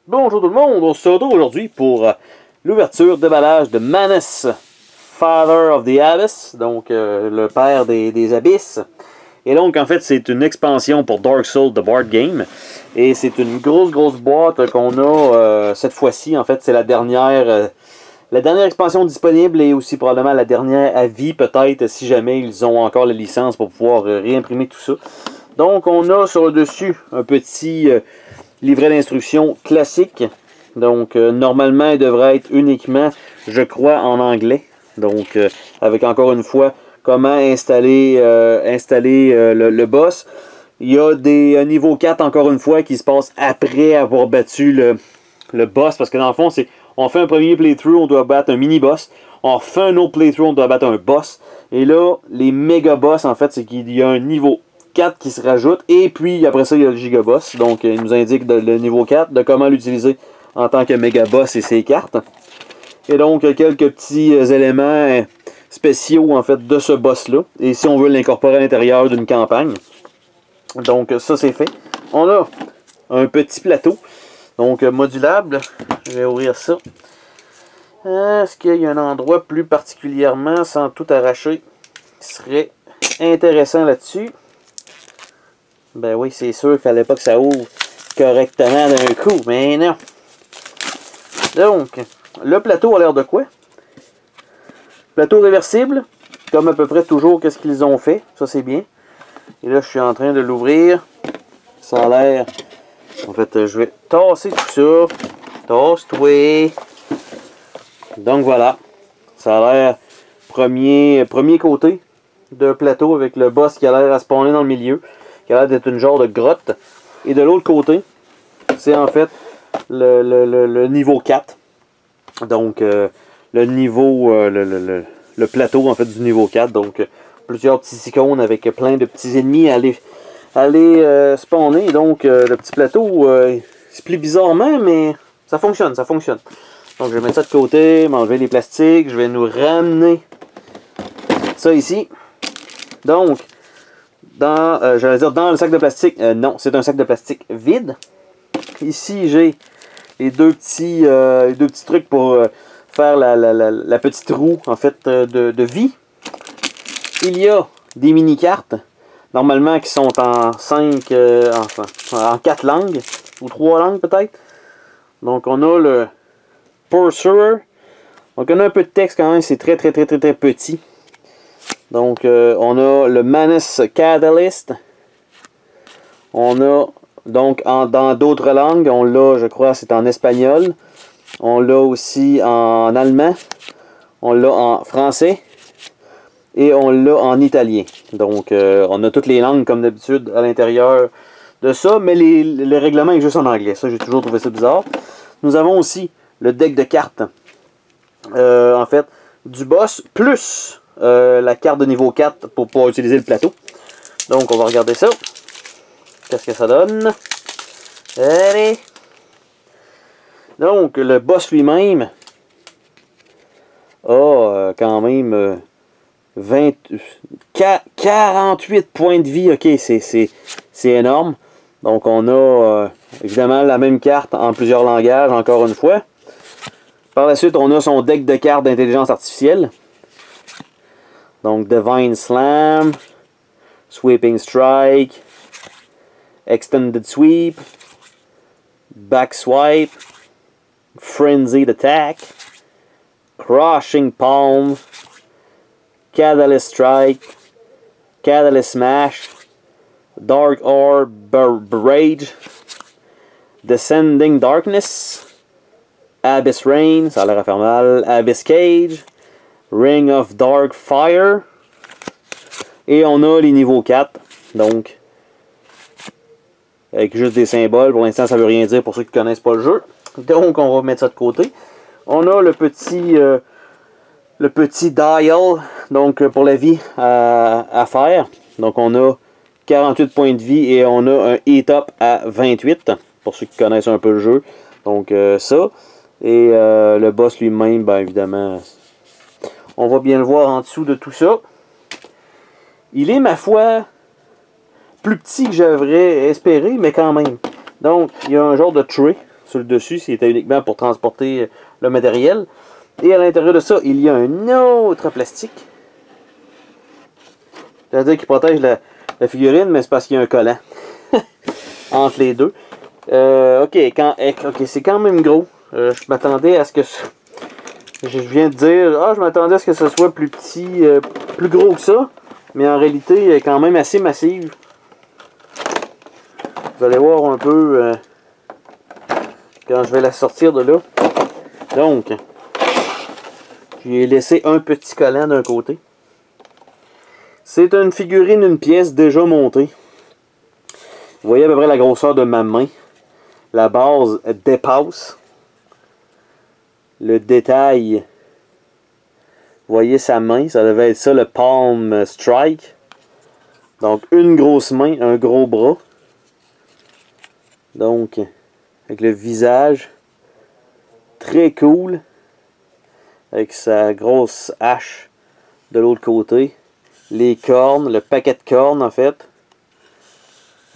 Bonjour tout le monde, on se retrouve aujourd'hui pour l'ouverture déballage de Manus, Father of the Abyss, donc le père des abysses. Et donc en fait c'est une expansion pour Dark Souls de Board Game. Et c'est une grosse boîte qu'on a cette fois-ci. En fait c'est la dernière expansion disponible et aussi probablement la dernière à vie peut-être si jamais ils ont encore la licence pour pouvoir réimprimer tout ça. Donc on a sur le dessus un petit livret d'instructions classique. Donc normalement il devrait être uniquement, je crois, en anglais. Donc avec encore une fois comment installer, le boss. Il y a des niveaux 4 encore une fois qui se passent après avoir battu le boss. Parce que dans le fond c'est on fait un premier playthrough, on doit battre un mini-boss. On fait un autre playthrough, on doit battre un boss. Et là, les méga-boss, en fait, c'est qu'il y a un niveau 4 qui se rajoute. Et puis, après ça, il y a le giga-boss. Donc, il nous indique le niveau 4, de comment l'utiliser en tant que méga-boss et ses cartes. Et donc, quelques petits éléments spéciaux, en fait, de ce boss-là. Et si on veut l'incorporer à l'intérieur d'une campagne. Donc, ça, c'est fait. On a un petit plateau. Donc, modulable. Je vais ouvrir ça. Est-ce qu'il y a un endroit plus particulièrement, sans tout arracher, qui serait intéressant là-dessus? Ben oui, c'est sûr qu'il fallait pas que ça ouvre correctement d'un coup, mais non. Donc, le plateau a l'air de quoi? Plateau réversible, comme à peu près toujours qu'est-ce qu'ils ont fait. Ça, c'est bien. Et là, je suis en train de l'ouvrir. Ça a l'air... En fait, je vais tasser tout ça. Tasse-toi. Donc voilà. Ça a l'air premier côté de plateau avec le boss qui a l'air à spawner dans le milieu. Qui a l'air d'être une genre de grotte. Et de l'autre côté, c'est en fait le niveau 4. Donc le niveau, le plateau en fait du niveau 4. Donc plusieurs petits icônes avec plein de petits ennemis à aller spawner. Donc le petit plateau se plie bizarrement, mais ça fonctionne, ça fonctionne. Donc je vais mettre ça de côté, m'enlever les plastiques, je vais nous ramener ça ici. Donc, j'allais dire dans le sac de plastique, non, c'est un sac de plastique vide. Ici j'ai les deux petits trucs pour faire la petite roue en fait de vie. Il y a des mini-cartes. Normalement, qui sont en 5, en 4 langues, ou 3 langues peut-être. Donc, on a le Pursuer. Donc, on a un peu de texte quand même, c'est très petit. Donc, on a le Manus Catalyst. On a, donc, dans d'autres langues, on l'a, je crois, c'est en espagnol. On l'a aussi en allemand. On l'a en français. Et on l'a en italien. Donc, on a toutes les langues comme d'habitude à l'intérieur de ça. Mais le règlement est juste en anglais. Ça, j'ai toujours trouvé ça bizarre. Nous avons aussi le deck de cartes. En fait, du boss plus la carte de niveau 4 pour pouvoir utiliser le plateau. Donc, on va regarder ça. Qu'est-ce que ça donne? Allez! Donc, le boss lui-même a quand même... 48 points de vie, ok, c'est énorme. Donc on a évidemment la même carte en plusieurs langages, encore une fois. Par la suite, on a son deck de cartes d'intelligence artificielle. Donc Divine Slam, Sweeping Strike, Extended Sweep, Back Swipe, Frenzied Attack, Crushing Palm, Catalyst Strike, Catalyst Smash, Dark Orb Barrage, Descending Darkness, Abyss Rain, ça a l'air à faire mal, Abyss Cage, Ring of Dark Fire, et on a les niveaux 4, donc avec juste des symboles, pour l'instant ça veut rien dire pour ceux qui ne connaissent pas le jeu, donc on va mettre ça de côté. On a le petit dial, donc pour la vie à faire. Donc on a 48 points de vie et on a un heat up à 28, pour ceux qui connaissent un peu le jeu. Donc ça. Et le boss lui-même, ben évidemment, on va bien le voir en dessous de tout ça. Il est, ma foi, plus petit que j'aurais espéré, mais quand même. Donc, il y a un genre de tray sur le dessus. C'était uniquement pour transporter le matériel. Et à l'intérieur de ça, il y a un autre plastique. C'est-à-dire qu'il protège la figurine, mais c'est parce qu'il y a un collant entre les deux. Ok, c'est quand même gros. Je m'attendais à ce que... Je viens de dire, je m'attendais à ce que ce soit plus petit, plus gros que ça. Mais en réalité, elle est quand même assez massive. Vous allez voir un peu quand je vais la sortir de là. Donc, j'ai laissé un petit collant d'un côté. C'est une figurine, une pièce déjà montée. Vous voyez à peu près la grosseur de ma main. La base dépasse. Le détail, vous voyez sa main, ça devait être ça le Palm Strike. Donc une grosse main, un gros bras. Donc, avec le visage très cool. Avec sa grosse hache de l'autre côté. Les cornes, le paquet de cornes en fait.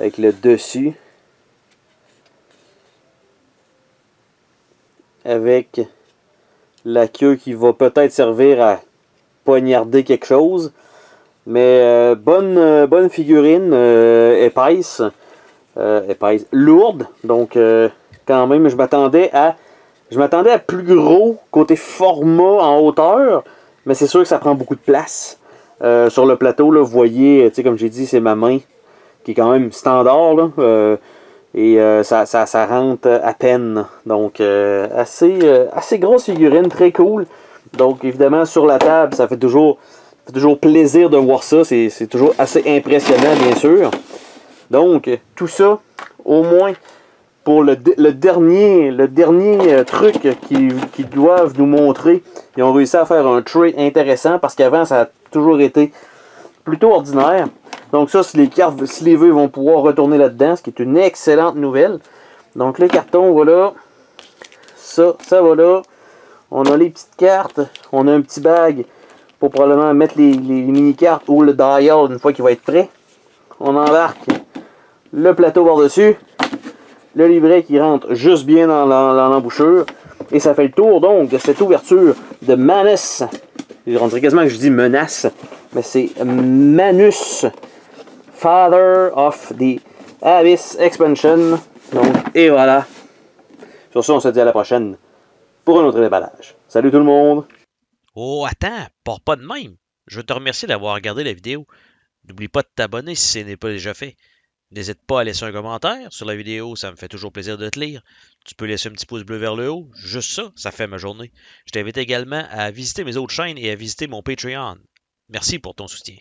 Avec le dessus. Avec la queue qui va peut-être servir à poignarder quelque chose. Mais bonne figurine, épaisse. Épaisse, lourde. Donc quand même, je m'attendais à plus gros côté format en hauteur. Mais c'est sûr que ça prend beaucoup de place. Sur le plateau, là, vous voyez, comme j'ai dit, c'est ma main qui est quand même standard. Là, et ça rentre à peine. Donc assez grosse figurine, très cool. Donc évidemment sur la table, ça fait toujours plaisir de voir ça. C'est toujours assez impressionnant bien sûr. Donc tout ça, au moins pour le dernier truc qu'ils doivent nous montrer. Ils ont réussi à faire un tray intéressant parce qu'avant ça a toujours été plutôt ordinaire. Donc ça, si les vœux vont pouvoir retourner là-dedans, ce qui est une excellente nouvelle. Donc les cartons, voilà. Ça va là. On a les petites cartes. On a un petit bag pour probablement mettre les mini-cartes ou le dial une fois qu'il va être prêt. On embarque le plateau par-dessus. Le livret qui rentre juste bien dans l'embouchure. Et ça fait le tour donc de cette ouverture de Manus. On dirait quasiment que je dis menace. Mais c'est Manus. Father of the Abyss Expansion. Donc, et voilà. Sur ce, on se dit à la prochaine pour un autre déballage. Salut tout le monde! Oh, attends, pars pas de même. Je veux te remercier d'avoir regardé la vidéo. N'oublie pas de t'abonner si ce n'est pas déjà fait. N'hésite pas à laisser un commentaire sur la vidéo, ça me fait toujours plaisir de te lire. Tu peux laisser un petit pouce bleu vers le haut, juste ça, ça fait ma journée. Je t'invite également à visiter mes autres chaînes et à visiter mon Patreon. Merci pour ton soutien.